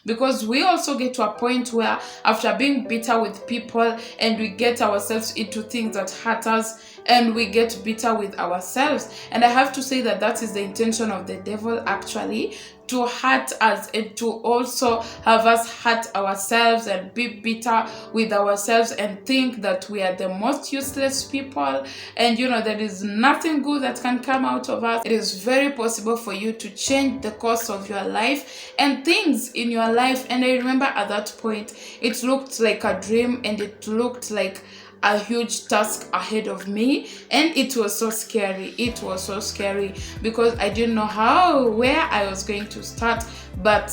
because we also get to a point where after being bitter with people and we get ourselves into things that hurt us, and we get bitter with ourselves. And I have to say that that is the intention of the devil, actually, to hurt us and to also have us hurt ourselves and be bitter with ourselves and think that we are the most useless people, and there is nothing good that can come out of us. It is very possible for you to change the course of your life and things in your life. And I remember at that point it looked like a dream, and it looked like a huge task ahead of me, and it was so scary. It was so scary because I didn't know where I was going to start. But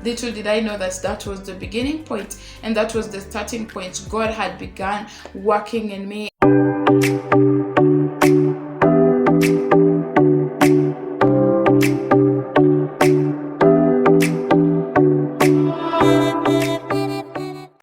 little did I know that that was the beginning point, and that was the starting point. God had begun working in me.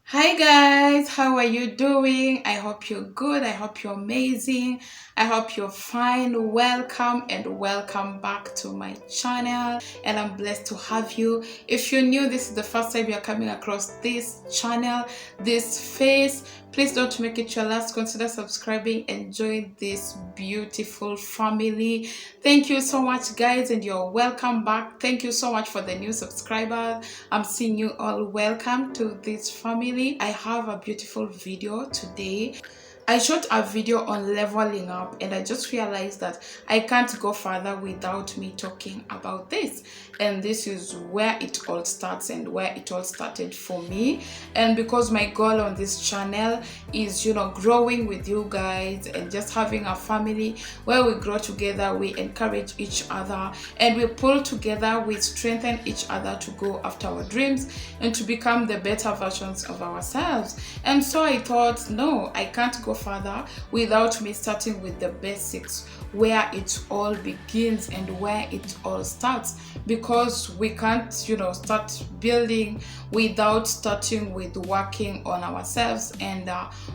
Hi guys, how are you doing? I hope you're good. I hope you're amazing. I hope you're fine. Welcome and welcome back to my channel, and I'm blessed to have you. If you're new, this is the first time you're coming across this channel, this face, please don't make it your last. Consider subscribing and join this beautiful family. Thank you so much guys, and you're welcome back. Thank you so much for the new subscribers. I'm seeing you all. Welcome to this family. I have a beautiful video today. I shot a video on leveling up, and I just realized that I can't go further without me talking about this. And this is where it all starts and where it all started for me. And because my goal on this channel is, growing with you guys and just having a family where we grow together, we encourage each other, and we pull together, we strengthen each other to go after our dreams and to become the better versions of ourselves. And so I thought, no, I can't go further without me starting with the basics, where it all begins and where it all starts, because we can't start building without starting with working on ourselves and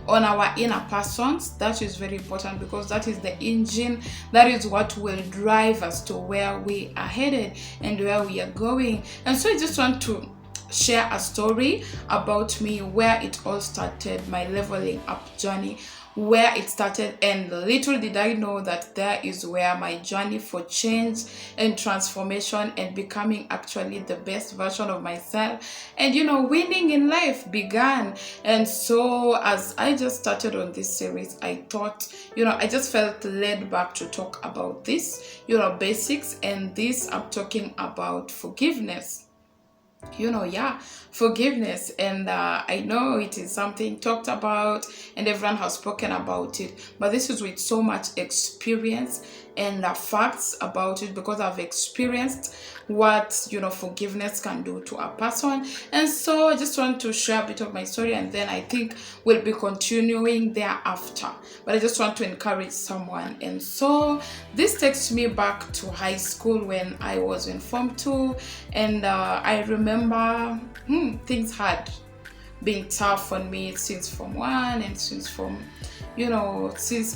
on our inner persons. That is very important, because that is the engine, that is what will drive us to where we are headed and where we are going. And so I just want to share a story about me, where it all started, my leveling up journey, where it started. And little did I know that there is where my journey for change and transformation and becoming actually the best version of myself and winning in life began. And so as I just started on this series, I thought, I just felt led back to talk about this, basics. And this, I'm talking about forgiveness. Forgiveness. And I know it is something talked about and everyone has spoken about it, but this is with so much experience and facts about it, because I've experienced what forgiveness can do to a person. And so I just want to share a bit of my story, and then I think we'll be continuing thereafter. But I just want to encourage someone. And so this takes me back to high school when I was in Form 2, and I remember things had been tough on me since Form 1 and since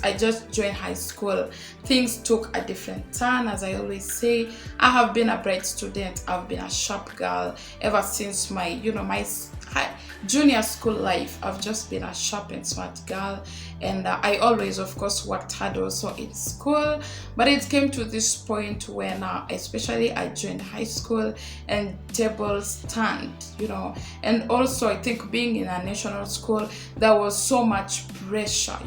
I just joined high school. Things took a different turn. As I always say, I have been a bright student. I've been a sharp girl ever since my junior school life. I've just been a sharp and smart girl, and I always, of course, worked hard also in school. But it came to this point when especially I joined high school and tables turned, and also I think being in a national school, there was so much pressure.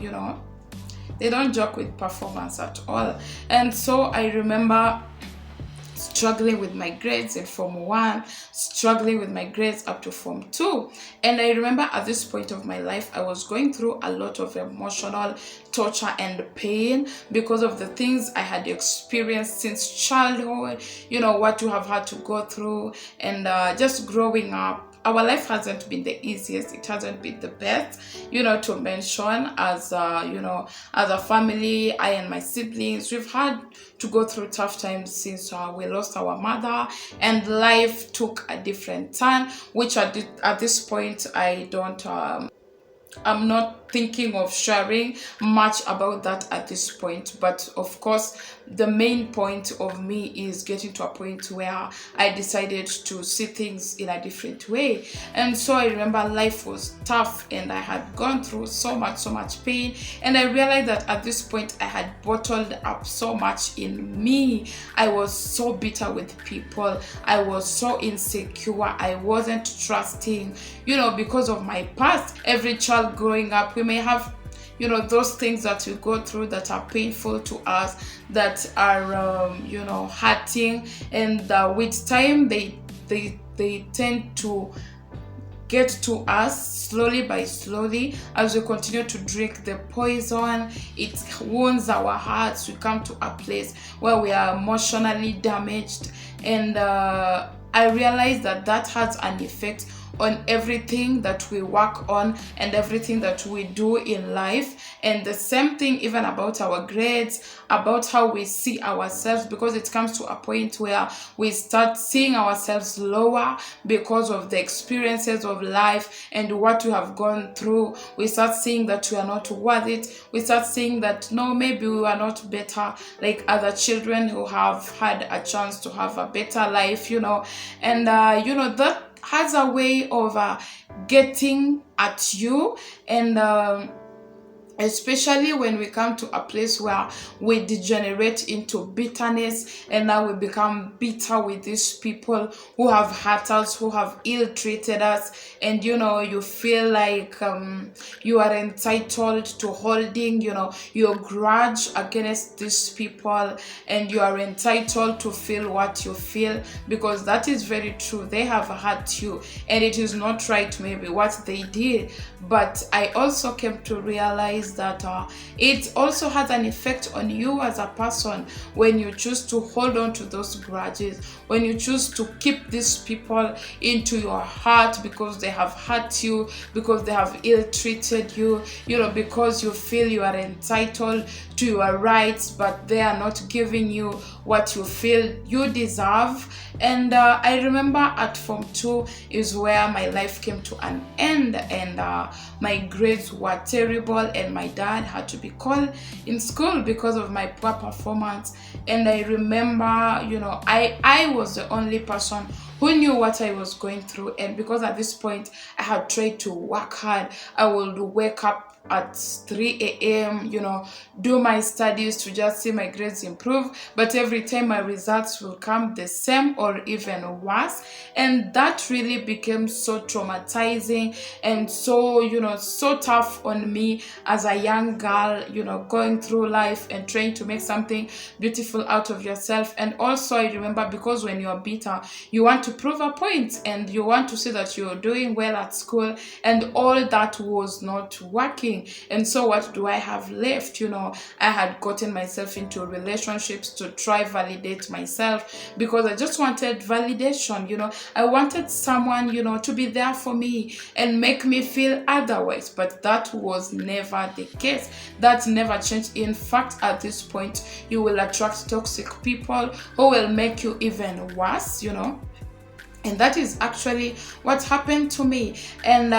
They don't joke with performance at all. And so I remember struggling with my grades in Form 1, struggling with my grades up to Form 2. And I remember at this point of my life, I was going through a lot of emotional torture and pain because of the things I had experienced since childhood, what you have had to go through, and just growing up. Our life hasn't been the easiest. It hasn't been the best, to mention. As as a family, I and my siblings, we've had to go through tough times since we lost our mother, and life took a different turn, which at this point I'm not thinking of sharing much about that at this point. But of course, the main point of me is getting to a point where I decided to see things in a different way. And so I remember life was tough and I had gone through so much pain. And I realized that at this point I had bottled up so much in me. I was so bitter with people. I was so insecure. I wasn't trusting, because of my past. Every child growing up, we may have those things that we go through that are painful to us, that are hurting, and with time they tend to get to us slowly by slowly. As we continue to drink the poison, it wounds our hearts. We come to a place where we are emotionally damaged, and I realize that has an effect on everything that we work on and everything that we do in life. And the same thing even about our grades, about how we see ourselves, because it comes to a point where we start seeing ourselves lower because of the experiences of life and what we have gone through. We start seeing that we are not worth it. We start seeing that no, maybe we are not better like other children who have had a chance to have a better life, and that has a way of getting at you. And especially when we come to a place where we degenerate into bitterness, and now we become bitter with these people who have hurt us, who have ill-treated us, and you feel like you are entitled to holding your grudge against these people, and you are entitled to feel what you feel, because that is very true. They have hurt you, and it is not right maybe what they did. But I also came to realize that it also has an effect on you as a person when you choose to hold on to those grudges, when you choose to keep these people into your heart because they have hurt you, because they have ill-treated you, because you feel you are entitled to your rights, but they are not giving you what you feel you deserve. And I remember at Form 2 is where my life came to an end, and my grades were terrible, and my dad had to be called in school because of my poor performance. And I remember, I was the only person who knew what I was going through. And because at this point I had tried to work hard, I would wake up at 3 a.m., do my studies to just see my grades improve. But every time my results will come the same or even worse. And that really became so traumatizing and so, so tough on me as a young girl, going through life and trying to make something beautiful out of yourself. And also I remember, because when you're bitter, you want to prove a point and you want to say that you're doing well at school, and all that was not working. And so what do I have left? I had gotten myself into relationships to try validate myself, because I just wanted validation. I wanted someone, to be there for me and make me feel otherwise. But that was never the case. That never changed. In fact, at this point, you will attract toxic people who will make you even worse, And that is actually what happened to me. And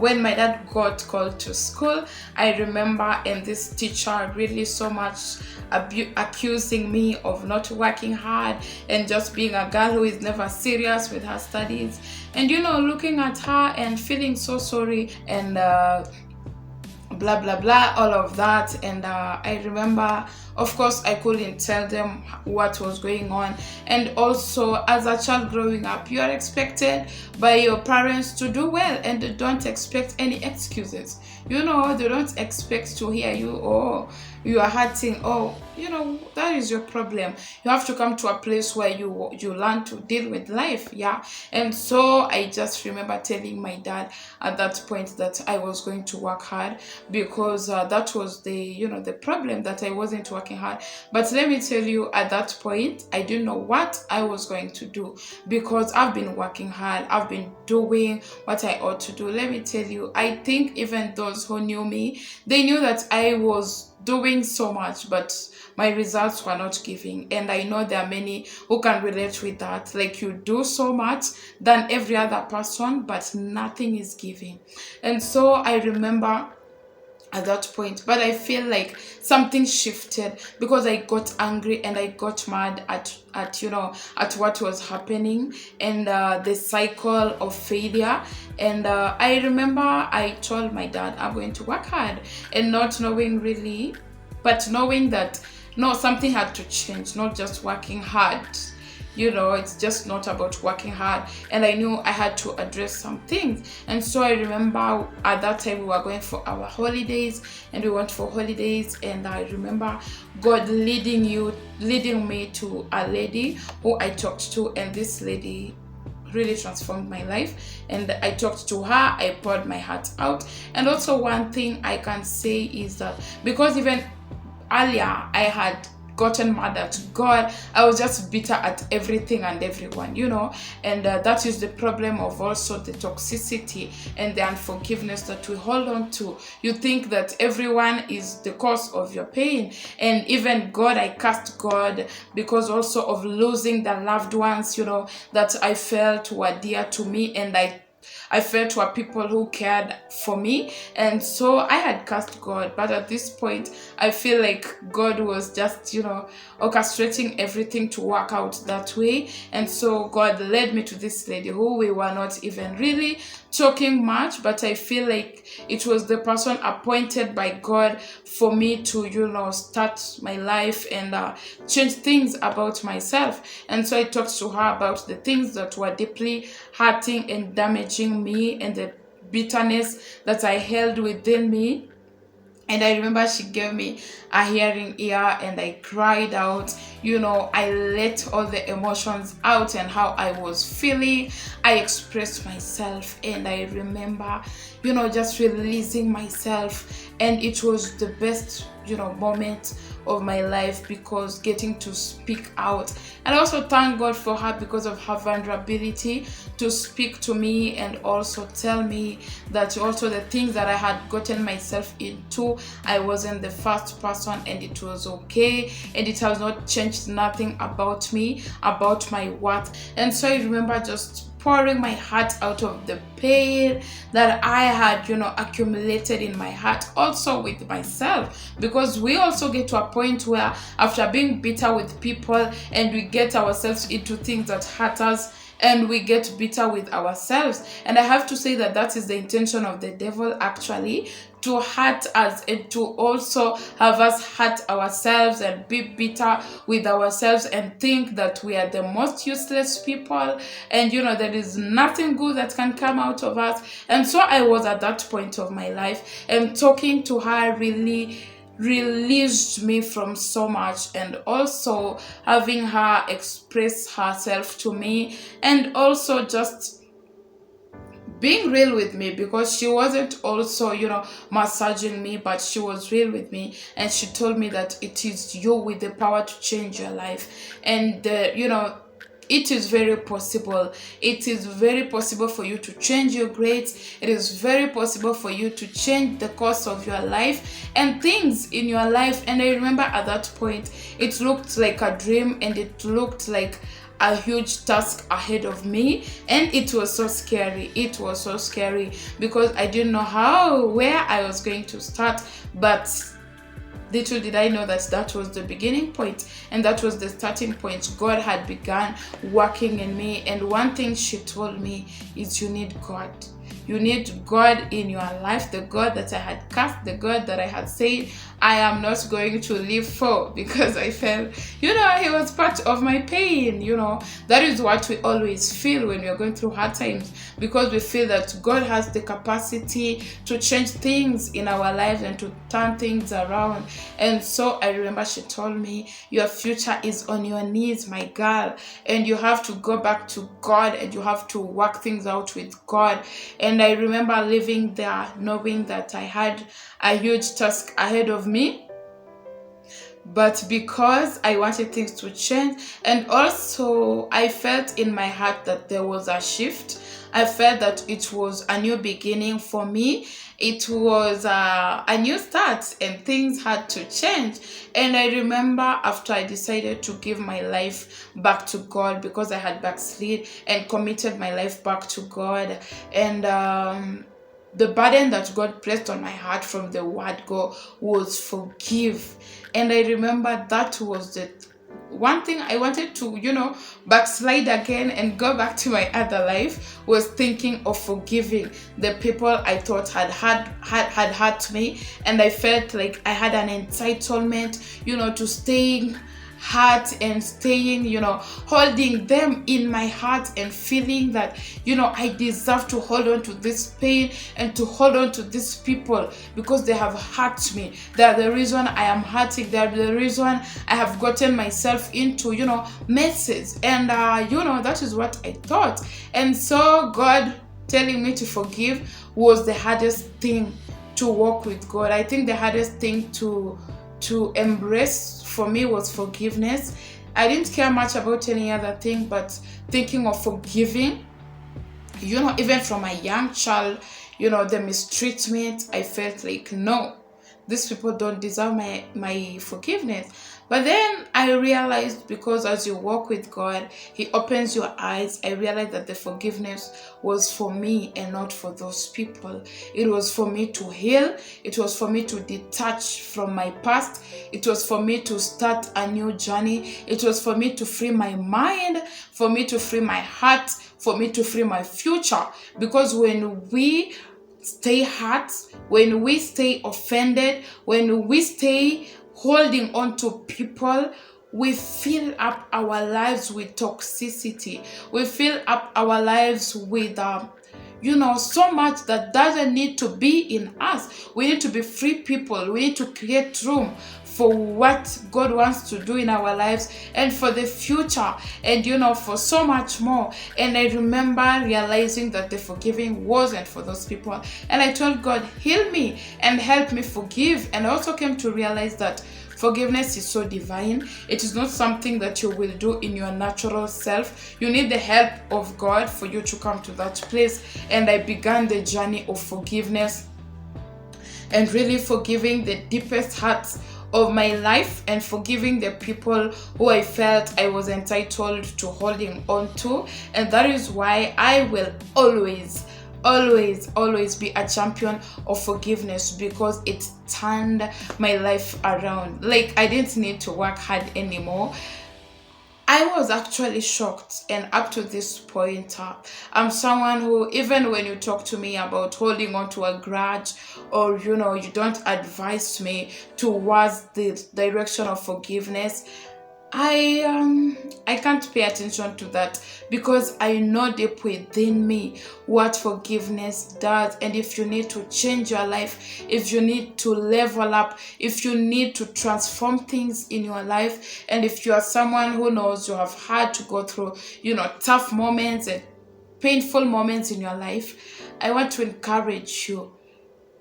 when my dad got called to school, I remember, and this teacher really so much accusing me of not working hard and just being a girl who is never serious with her studies. And looking at her and feeling so sorry, and blah blah blah, all of that. And I remember, of course, I couldn't tell them what was going on. And also, as a child growing up, you are expected by your parents to do well, and they don't expect any excuses. They don't expect to hear you, oh, you are hurting, oh, that is your problem. You have to come to a place where you learn to deal with life. Yeah. And so I just remember telling my dad at that point that I was going to work hard, because that was the problem, that I wasn't working hard. But let me tell you, at that point I didn't know what I was going to do, because I've been working hard, I've been doing what I ought to do. Let me tell you, I think even those who knew me, they knew that I was doing so much, but my results were not giving. And I know there are many who can relate with that. Like, you do so much than every other person, but nothing is giving. And so I remember at that point. But I feel like something shifted because I got angry and I got mad at at what was happening, and the cycle of failure. And I remember I told my dad I'm going to work hard, and not knowing really, but knowing that no, something had to change, not just working hard. It's just not about working hard. And I knew I had to address some things. And so I remember at that time we were going for our holidays, and we went for holidays. And I remember God leading me to a lady who I talked to, and this lady really transformed my life. And I talked to her, I poured my heart out. And also one thing I can say is that because even earlier I had gotten mad at God, I was just bitter at everything and everyone, and that is the problem of also the toxicity and the unforgiveness that we hold on to. You think that everyone is the cause of your pain, and even God, I cursed God because also of losing the loved ones, that I felt were dear to me, and I felt were people who cared for me. And so I had cursed God. But at this point, I feel like God was just, orchestrating everything to work out that way. And so God led me to this lady who we were not even really talking much, but I feel like it was the person appointed by God for me to, start my life and change things about myself. And so I talked to her about the things that were deeply hurting and damaging me, and the bitterness that I held within me. And I remember she gave me a hearing ear, and I cried out. I let all the emotions out and how I was feeling. I expressed myself, and I remember, just releasing myself. And it was the best, moment of my life, because getting to speak out. And I also thank God for her because of her vulnerability to speak to me and also tell me that also the things that I had gotten myself into, I wasn't the first person, and it was okay, and it has not changed nothing about me, about my worth. And so I remember just pouring my heart out of the pain that I had, accumulated in my heart, also with myself, because we also get to a point where after being bitter with people, and we get ourselves into things that hurt us, and we get bitter with ourselves. And I have to say that that is the intention of the devil, actually, to hurt us and to also have us hurt ourselves and be bitter with ourselves and think that we are the most useless people, and there is nothing good that can come out of us. And so I was at that point of my life, and talking to her really released me from so much, and also having her express herself to me, and also just being real with me, because she wasn't also massaging me, but she was real with me, and she told me that it is you with the power to change your life. And it is very possible. It is very possible for you to change your grades. It is very possible for you to change the course of your life and things in your life. And I remember at that point, it looked like a dream, and it looked like a huge task ahead of me, and it was so scary. It was so scary because I didn't know where I was going to start. But little did I know that that was the beginning point, and that was the starting point. God had begun working in me, and one thing she told me is, you need God. You need God in your life, the God that I had cast, the God that I had said I am not going to live for, because I felt, He was part of my pain. That is what we always feel when we are going through hard times, because we feel that God has the capacity to change things in our lives and to turn things around. And so I remember she told me, your future is on your knees, my girl, and you have to go back to God, and you have to work things out with God. And I remember living there knowing that I had a huge task ahead of me, but because I wanted things to change, and also I felt in my heart that there was a shift. I felt that it was a new beginning for me. It was a new start, and things had to change. And I remember after I decided to give my life back to God, because I had backslid and committed my life back to God, and the burden that God placed on my heart from the word God was forgive. And I remember that was the one thing I wanted to, backslide again and go back to my other life, was thinking of forgiving the people I thought had hurt me. And I felt like I had an entitlement, to staying heart and staying, holding them in my heart and feeling that, I deserve to hold on to this pain and to hold on to these people because they have hurt me. They are the reason I am hurting. They are the reason I have gotten myself into, messes. And, that is what I thought. And so God telling me to forgive was the hardest thing to walk with God. I think the hardest thing to embrace for me was forgiveness. I didn't care much about any other thing, but thinking of forgiving, even from a young child, the mistreatment, I felt like, no, these people don't deserve my forgiveness. But then I realized, because as you walk with God, He opens your eyes. I realized that the forgiveness was for me and not for those people. It was for me to heal. It was for me to detach from my past. It was for me to start a new journey. It was for me to free my mind, for me to free my heart, for me to free my future. Because when we stay hurt, when we stay offended, when we stay holding on to people, we fill up our lives with toxicity. We fill up our lives with so much that doesn't need to be in us. We need to be free people. We need to create room for what God wants to do in our lives and for the future, and for so much more. And I remember realizing that the forgiving wasn't for those people. And I told God, heal me and help me forgive. And I also came to realize that forgiveness is so divine. It is not something that you will do in your natural self. You need the help of God for you to come to that place. And I began the journey of forgiveness and really forgiving the deepest hurts of my life and forgiving the people who I felt I was entitled to holding on to. And that is why I will always be a champion of forgiveness, because it turned my life around. Like, I didn't need to work hard anymore. I was actually shocked, and up to this point, I'm someone who, even when you talk to me about holding on to a grudge, or you don't advise me towards the direction of forgiveness, I can't pay attention to that, because I know deep within me what forgiveness does. And if you need to change your life, if you need to level up, if you need to transform things in your life, and if you are someone who knows you have had to go through tough moments and painful moments in your life, I want to encourage you,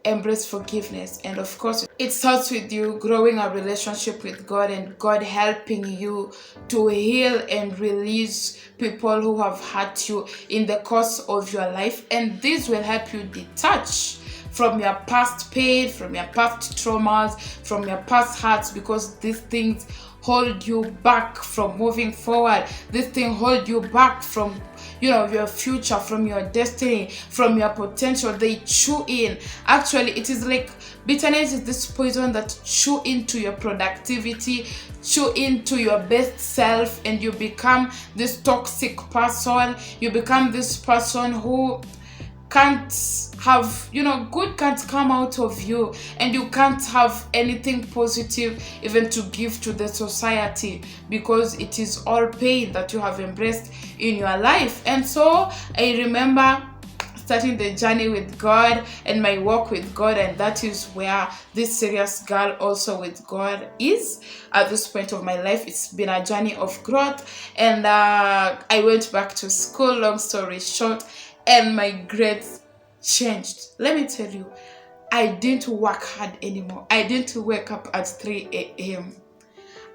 embrace forgiveness. And of course, it starts with you growing a relationship with God, and God helping you to heal and release people who have hurt you in the course of your life. And this will help you detach from your past pain, from your past traumas, from your past hurts, because these things hold you back from moving forward. This thing hold you back from your future, from your destiny, from your potential. They chew in. Actually, it is like bitterness is this poison that chew into your productivity, chew into your best self, and you become this toxic person. You become this person who can't have, good can't come out of you, and you can't have anything positive even to give to the society, because it is all pain that you have embraced in your life. And so I remember starting the journey with God and my walk with God, and that is where this serious girl also with God is at this point of my life. It's been a journey of growth, and I went back to school, long story short, and my grades changed. Let me tell you, I didn't work hard anymore. I didn't wake up at 3 a.m.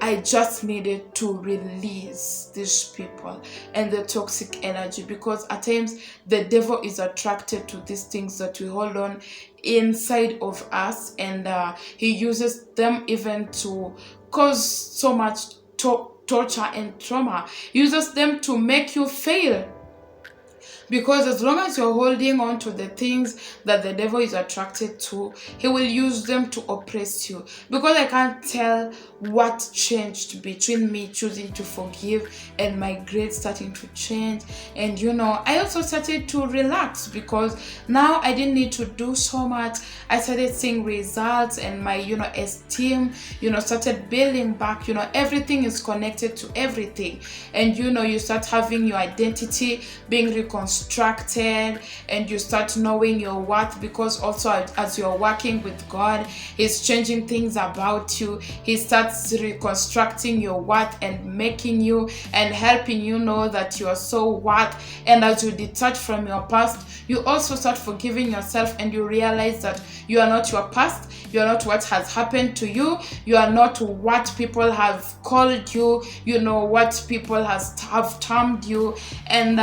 I just needed to release these people and the toxic energy, because at times the devil is attracted to these things that we hold on inside of us, and he uses them even to cause so much torture and trauma. He uses them to make you fail. Because as long as you're holding on to the things that the devil is attracted to, he will use them to oppress you. Because I can't tell what changed between me choosing to forgive and my grades starting to change. And I also started to relax because now I didn't need to do so much. I started seeing results, and my esteem started building back. Everything is connected to everything. And you start having your identity being reconstructed, and you start knowing your worth, because also as you're working with God, he's changing things about you. He starts reconstructing your worth and making you and helping you know that you are so worth. And as you detach from your past, you also start forgiving yourself, and you realize that you are not your past, you are not what has happened to you, you are not what people have called you, what people have termed you. And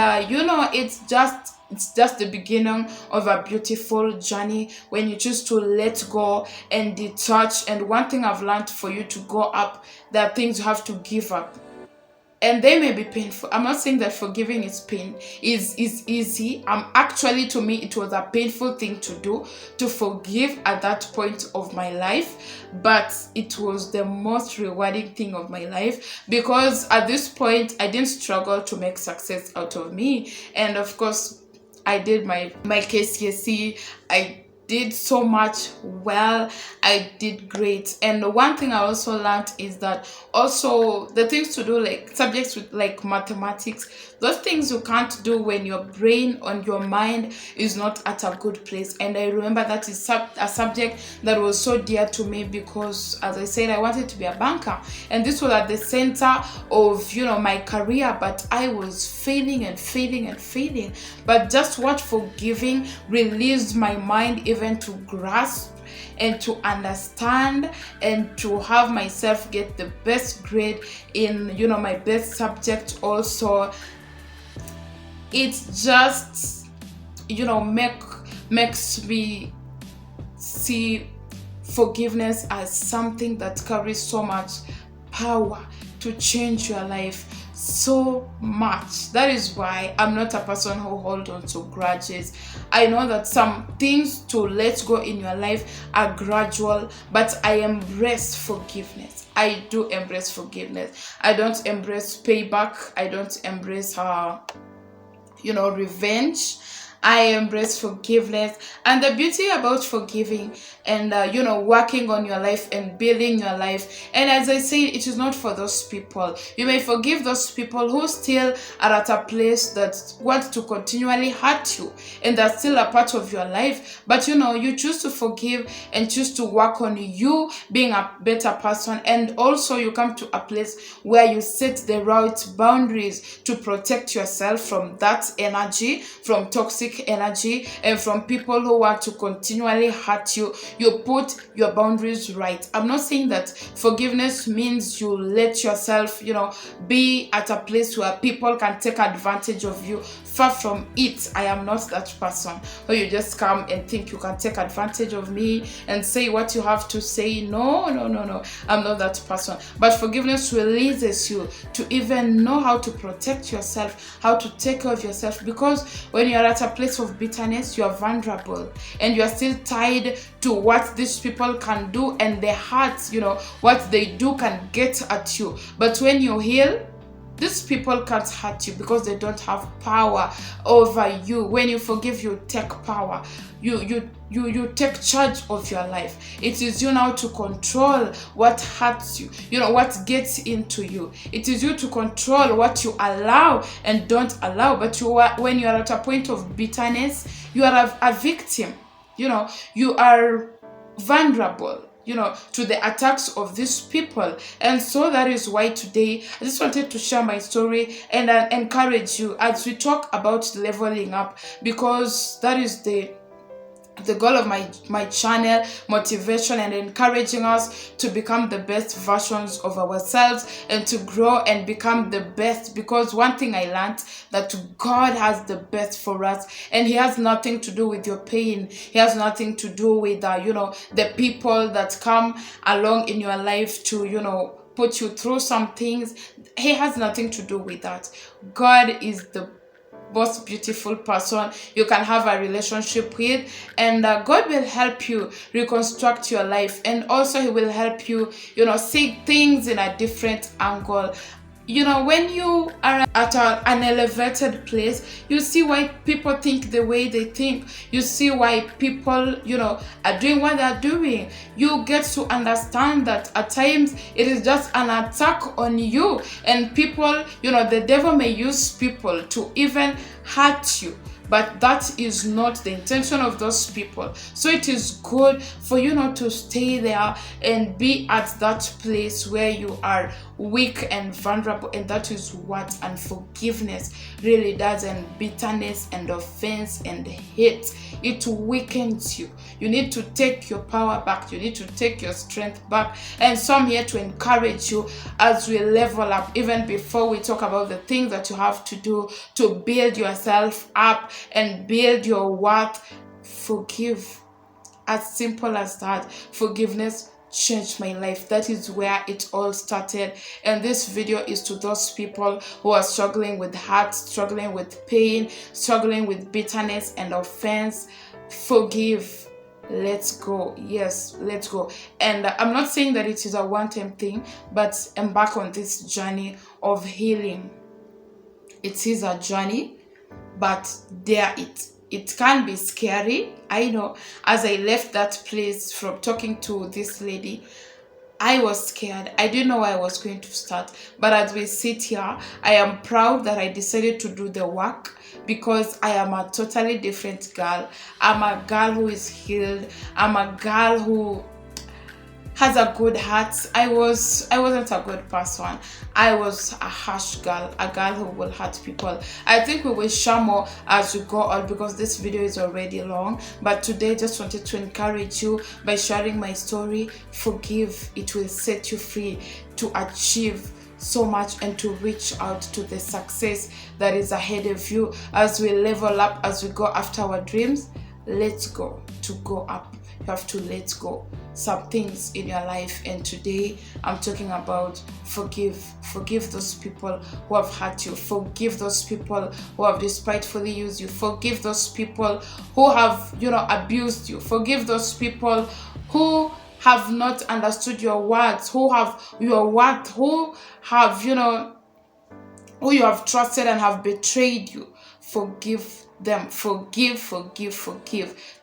it's just the beginning of a beautiful journey when you choose to let go and detach. And one thing I've learned: for you to go up, there are things you have to give up, and they may be painful. I'm not saying that forgiving is easy. Actually, to me, it was a painful thing to do, to forgive at that point of my life, but it was the most rewarding thing of my life, because at this point I didn't struggle to make success out of me. And of course, I did my KCSE. I did so much well. I did great. And one thing I also learned is that also the things to do, like subjects with like mathematics, those things you can't do when your brain and your mind is not at a good place. And I remember that is a subject that was so dear to me, because as I said, I wanted to be a banker, and this was at the center of my career, but I was failing and failing and failing. But just what forgiving released my mind even to grasp and to understand and to have myself get the best grade in my best subject also. It just makes me see forgiveness as something that carries so much power to change your life so much. That is why I'm not a person who holds on to grudges. I know that some things to let go in your life are gradual, but I embrace forgiveness. I do embrace forgiveness. I don't embrace payback. I don't embrace revenge. I embrace forgiveness. And the beauty about forgiving and working on your life and building your life, and as I say, it is not for those people. You may forgive those people who still are at a place that want to continually hurt you, and that's still a part of your life. But you choose to forgive and choose to work on you being a better person. And also you come to a place where you set the right boundaries to protect yourself from that energy, from toxic energy, and from people who want to continually hurt you. You put your boundaries right. I'm not saying that forgiveness means you let yourself be at a place where people can take advantage of you. Far from it. I am not that person where you just come and think you can take advantage of me and say what you have to say. No. I'm not that person. But forgiveness releases you to even know how to protect yourself, how to take care of yourself. Because when you're at a place of bitterness, you are vulnerable and you are still tied to what these people can do, and their hearts, what they do can get at you. But when you heal, these people can't hurt you because they don't have power over you. When you forgive, you take power. You take charge of your life. It is you now to control what hurts you, what gets into you. It is you to control what you allow and don't allow. But when you are at a point of bitterness, you are a victim. You are vulnerable to the attacks of these people. And so that is why today I just wanted to share my story and encourage you as we talk about leveling up, because that is the goal of my channel: motivation and encouraging us to become the best versions of ourselves and to grow and become the best. Because one thing I learned, that God has the best for us, and he has nothing to do with your pain. He has nothing to do with the people that come along in your life to put you through some things. He has nothing to do with that. God is the most beautiful person you can have a relationship with. And God will help you reconstruct your life, and also He will help you, see things in a different angle. When you are at an elevated place, you see why people think the way they think. You see why people, are doing what they're doing. You get to understand that at times it is just an attack on you, and people, the devil may use people to even hurt you. But that is not the intention of those people. So it is good for you not to stay there and be at that place where you are weak and vulnerable. And that is what unforgiveness really does, and bitterness and offense and hate. It weakens you. You need to take your power back. You need to take your strength back. And so I'm here to encourage you as we level up, even before we talk about the things that you have to do to build yourself up and build your worth. Forgive. As simple as that. Forgiveness changed my life. That is where it all started. And this video is to those people who are struggling with hurt, struggling with pain, struggling with bitterness and offense. Forgive. Let's go. Yes, let's go. And I'm not saying that it is a one-time thing, but embark on this journey of healing. It is a journey, but it can be scary. I know, as I left that place from talking to this lady, I was scared. I didn't know where I was going to start. But as we sit here, I am proud that I decided to do the work, because I am a totally different girl. I'm a girl who is healed. I'm a girl who has a good heart. I wasn't a good person. I was a harsh girl, a girl who will hurt people. I think we will share more as we go on, because this video is already long. But today, just wanted to encourage you by sharing my story. Forgive. It will set you free to achieve so much and to reach out to the success that is ahead of you. As we level up, as we go after our dreams, let's go up. You have to let go some things in your life. And today I'm talking about forgive those people who have hurt you. Forgive those people who have despitefully used you. Forgive those people who have abused you. Forgive those people who have not understood your words, who have your worth, who have who you have trusted and have betrayed you. Forgive them. Forgive.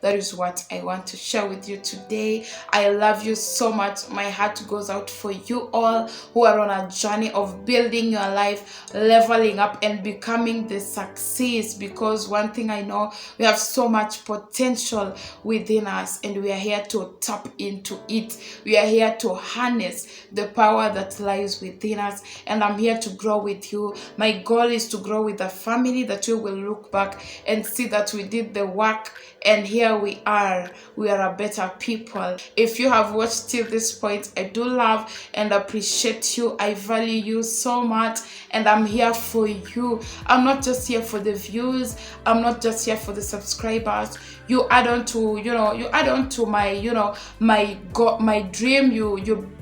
That is what I want to share with you today. I love you so much. My heart goes out for you all who are on a journey of building your life, leveling up and becoming the success, because one thing I know, we have so much potential within us, and we are here to tap into it. We are here to harness the power that lies within us, and I'm here to grow with you. My goal is to grow with a family that you will look back and see that we did the work, and here we are a better people. If you have watched till this point, I do love and appreciate you. I value you so much, and I'm here for you. I'm not just here for the views. I'm not just here for the subscribers. You add on to my my dream.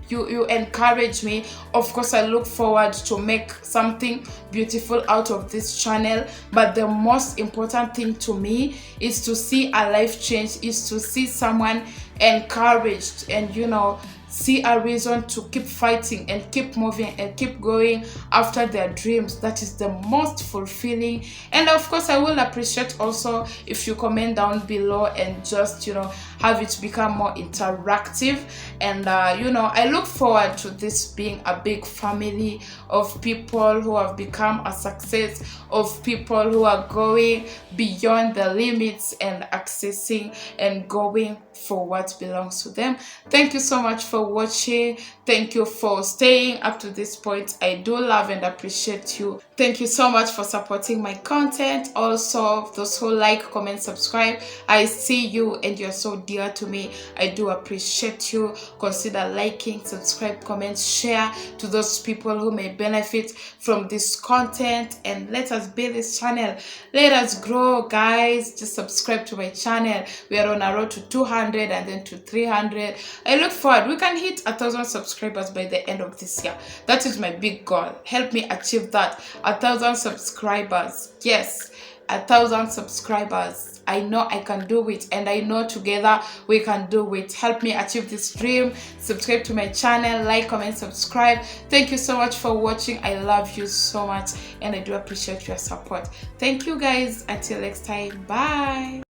You encourage me. Of course, I look forward to make something beautiful out of this channel. But the most important thing to me is to see a life change, is to see someone encouraged, and see a reason to keep fighting and keep moving and keep going after their dreams. That is the most fulfilling. And of course, I will appreciate also if you comment down below and just have it become more interactive. And I look forward to this being a big family of people who have become a success, of people who are going beyond the limits and accessing and going for what belongs to them. Thank you so much for watching. Thank you for staying up to this point. I do love and appreciate you. Thank you so much for supporting my content. Also, those who like, comment, subscribe, I see you and you're so dear to me. I do appreciate you. Consider liking, subscribe, comment, share to those people who may benefit from this content, and let us build this channel. Let us grow, guys. Just subscribe to my channel. We are on a road to 200 and then to 300. I look forward. We can hit 1,000 subscribers by the end of this year. That is my big goal. Help me achieve that. 1,000 subscribers. Yes. 1,000 subscribers. I know I can do it, and I know together we can do it. Help me achieve this dream. Subscribe to my channel, like, comment, subscribe. Thank you so much for watching. I love you so much, and I do appreciate your support. Thank you guys. Until next time, bye.